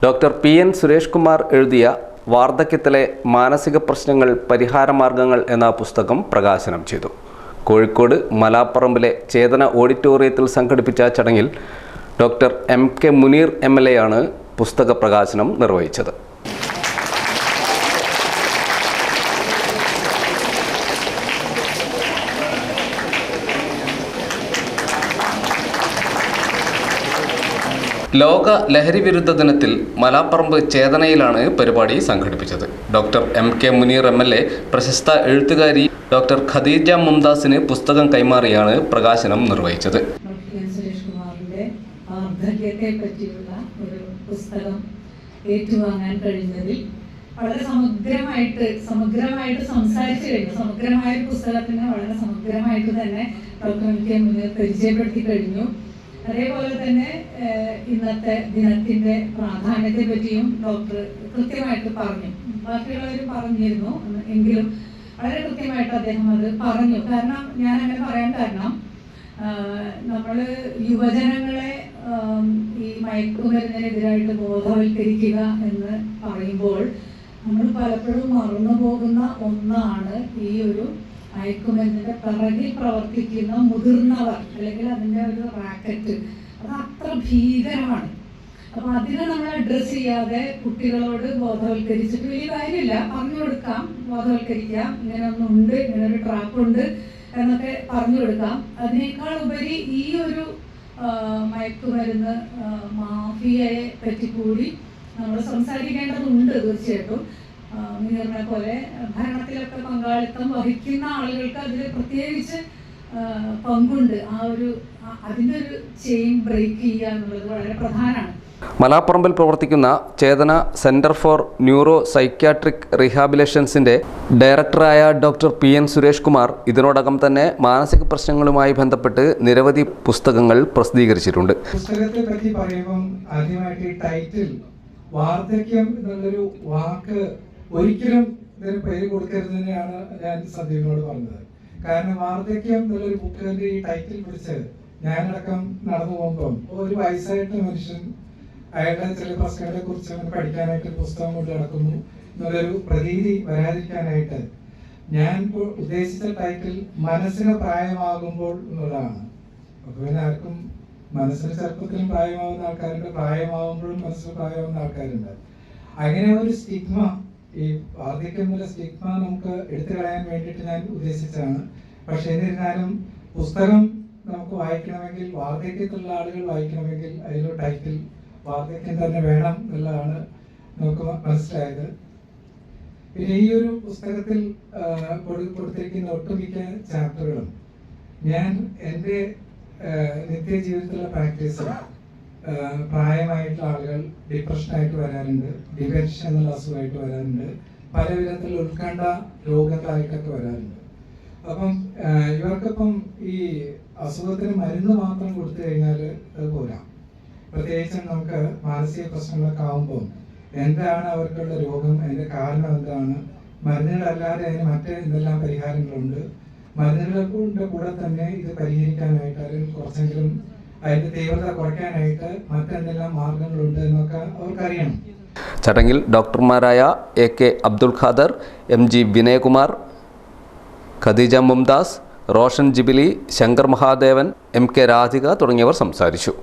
Doctor പി.എൻ. Suresh Kumar എഴുതിയ വാർദ്ധക്യത്തിലെ മാനസിക പ്രശ്നങ്ങൾ പരിഹാരമാർഗങ്ങൾ എന്ന പുസ്തകം പ്രകാശനം ചെയ്തു. കോഴിക്കോട് മലാപ്പറമ്പിലെ ചേതന ഓഡിറ്റോറിയത്തിൽ സംഘടിപ്പിച്ച ചടങ്ങിൽ ഡോക്ടർ എം.കെ. മുനീർ എം.എൽ.എ. ആണ് പുസ്തക പ്രകാശനം നിർവഹിച്ചത്. ലോക ലഹരി വിരുദ്ധ ദിനത്തിൽ മലാപ്പറമ്പ് ചേതനയിലാണ് പരിപാടി സംഘടിപ്പിച്ചത്. Doctor MK. മുനീർ എം.എൽ.എ. പ്രശസ്ത എഴുത്തുകാരി ഡോക്ടർ ഖദീജ മുംതാസിന് പുസ്തകം കൈമാറിയാണ് പ്രകാശനം നിർവഹിച്ചത്. സുരേഷ് കുമാറിന്റെ വാർദ്ധക്യത്തെ പറ്റിയുള്ള ഒരു പുസ്തകം ഏറ്റുവാങ്ങാൻ കഴിഞ്ഞതിൽ വളരെ സമഗ്രമായിട്ട് സംസാരിച്ചു കഴിഞ്ഞു. സമഗ്രമായ പുസ്തകത്തിന് വളരെ സമഗ്രമായിട്ട് തന്നെ ഡോക്ടർ എം.കെ. മുനീർ പരിചയപ്പെടുത്തി കഴിഞ്ഞു. അതേപോലെ തന്നെ ഇന്നത്തെ ദിനത്തിന്റെ പ്രാധാന്യത്തെ പറ്റിയും ഡോക്ടർ കൃത്യമായിട്ട് പറഞ്ഞു. ബാക്കിയുള്ളവരും പറഞ്ഞിരുന്നു, എങ്കിലും വളരെ കൃത്യമായിട്ട് അദ്ദേഹം അത് പറഞ്ഞു. കാരണം ഞാൻ അങ്ങനെ പറയാൻ കാരണം, നമ്മള് യുവജനങ്ങളെ ഈ മയക്കുമരുന്നിനെതിരായിട്ട് ബോധവൽക്കരിക്കുക എന്ന് പറയുമ്പോൾ നമ്മൾ പലപ്പോഴും മറന്നു പോകുന്ന ഒന്നാണ് ഈ ഒരു മയക്കുമരുന്നിന്റെ പിറകിൽ പ്രവർത്തിക്കുന്ന മുതിർന്നവർ, അല്ലെങ്കിൽ അതിന്റെ ഒരു റാക്കറ്റ്. അത് അത്ര ഭീകരമാണ്. അപ്പൊ അതിനെ നമ്മൾ അഡ്രസ് ചെയ്യാതെ കുട്ടികളോട് ബോധവൽക്കരിച്ചിട്ട് വലിയ കാര്യമില്ല. പറഞ്ഞു കൊടുക്കാം, ബോധവൽക്കരിക്കാം, ഇങ്ങനെ ഒന്നുണ്ട്, ഇങ്ങനെ ഒരു ട്രാപ്പുണ്ട് എന്നൊക്കെ പറഞ്ഞു കൊടുക്കാം. അതിനേക്കാൾ ഉപരി ഈ ഒരു മയക്കുമരുന്ന് മാഫിയയെ പറ്റി കൂടി നമ്മൾ സംസാരിക്കേണ്ടതുണ്ട്. തീർച്ചയായിട്ടും മുനീറിനെ പോലെ ഭരണത്തിലൊക്കെ പങ്കാളിത്തം വഹിക്കുന്ന ആളുകൾക്ക് അതിൽ പ്രത്യേകിച്ച് പങ്കുണ്ട്. അതിൻ്റെ ഒരു ചെയിൻ ബ്രേക്ക് ചെയ്യുക എന്നുള്ളത് വളരെ പ്രധാനമാണ്. മലാപ്പറമ്പിൽ പ്രവർത്തിക്കുന്ന ചേതന സെന്റർ ഫോർ ന്യൂറോ സൈക്യാട്രിക് റീഹാബിലേഷൻസിന്റെ ഡയറക്ടറായ ഡോക്ടർ പി.എൻ. സുരേഷ് കുമാർ ഇതിനോടകം തന്നെ മാനസിക പ്രശ്നങ്ങളുമായി ബന്ധപ്പെട്ട് നിരവധി പുസ്തകങ്ങൾ പ്രസിദ്ധീകരിച്ചിട്ടുണ്ട്. പുസ്തകത്തെ പറ്റി പറയുമ്പോൾ ആദ്യമായിട്ട് ടൈറ്റിൽ വാർദ്ധക്യം എന്നുള്ളൊരു വാക്ക് ഒരിക്കലും ഇതിന് പേര് കൊടുക്കരുതെന്നാണ് ഞാൻ സന്ദീപിനോട് പറഞ്ഞത്. കാരണം വാർദ്ധക്യം എന്നുള്ളൊരു ബുക്കിന്റെ ഈ ടൈറ്റിൽ പിടിച്ച് ഞാനടക്കം നടന്നു പോകുമ്പം ഒരു വയസ്സായിട്ട് മനുഷ്യൻ അയാളുടെ ചില പ്രശ്നങ്ങളെ കുറിച്ച് പഠിക്കാനായിട്ട് പുസ്തകം കൊണ്ട് നടക്കുന്നു എന്നുള്ളൊരു പ്രതീതി വരാതിരിക്കാനായിട്ട് ഞാൻ ഉദ്ദേശിച്ച ടൈറ്റിൽ മനസ്സിന് പ്രായമാകുമ്പോൾ എന്നുള്ളതാണ്. അപ്പൊ പിന്നെ ആർക്കും മനസ്സിന് ചെറുപ്പത്തിലും പ്രായമാവുന്ന ആൾക്കാരുണ്ട്, പ്രായമാകുമ്പോഴും മനസ്സിന് പ്രായമാവുന്ന ആൾക്കാരുണ്ട്. അങ്ങനെ ഒരു സ്റ്റിഗ്മ, ഈ വാർദ്ധക്യം എന്നുള്ള സ്റ്റിഗ്മ നമുക്ക് എടുത്തു കളയാൻ വേണ്ടിയിട്ട് ഞാൻ ഉദ്ദേശിച്ചതാണ്. പക്ഷെ എന്നിരുന്നാലും പുസ്തകം നമുക്ക് വായിക്കണമെങ്കിൽ, വാർദ്ധക്യത്തിലുള്ള ആളുകൾ വായിക്കണമെങ്കിൽ അതിലൊരു ടൈറ്റിൽ വാർദ്ധക്യം തന്നെ വേണം എന്നുള്ളതാണ് നമുക്ക് മനസ്സിലായത്. പിന്നെ ഈ ഒരു പുസ്തകത്തിൽ കൊടുത്തിരിക്കുന്ന ഒട്ടുമിക്ക ചാപ്റ്ററുകളും ഞാൻ എൻ്റെ നിത്യജീവിതത്തിലുള്ള പ്രാക്ടീസ്, പ്രായമായിട്ടുള്ള ആളുകൾ ഡിപ്രഷനായിട്ട് വരാറുണ്ട്, ഡിപ്രഷൻ എന്നുള്ള അസുഖമായിട്ട് വരാറുണ്ട്, പല വിധത്തിലുള്ള ഉത്കണ്ഠ രോഗങ്ങളായിട്ടൊക്കെ വരാറുണ്ട്. അപ്പം ഇവർക്കിപ്പം ഈ അസുഖത്തിന് മരുന്ന് മാത്രം കൊടുത്തു കഴിഞ്ഞാൽ അത് പോരാ. പ്രത്യേകിച്ചും നമുക്ക് മാനസിക പ്രശ്നങ്ങളൊക്കെ ആകുമ്പോൾ എന്താണ് അവർക്കുള്ള രോഗം, അതിൻ്റെ കാരണം എന്താണ്, മരുന്നുകളല്ലാതെ അതിന് മറ്റ് എന്തെല്ലാം പരിഹാരങ്ങളുണ്ട്, മരുന്നുകളുടെ കൂടെ തന്നെ ഇത് പരിഹരിക്കാനായിട്ട് അല്ലെങ്കിൽ കുറച്ചെങ്കിലും അതിന്റെ തീവ്രത കുറയ്ക്കാനായിട്ട് മറ്റെന്തെല്ലാം മാർഗങ്ങളുണ്ട് എന്നൊക്കെ അവർക്കറിയണം. ചടങ്ങിൽ ഡോക്ടർമാരായ AK. Abdul Khader, MG. Vinayakumar, Khadija Mumtaz, Roshan ജിബിലി, Shankar Mahadevan, MK. Radhika തുടങ്ങിയവർ സംസാരിച്ചു.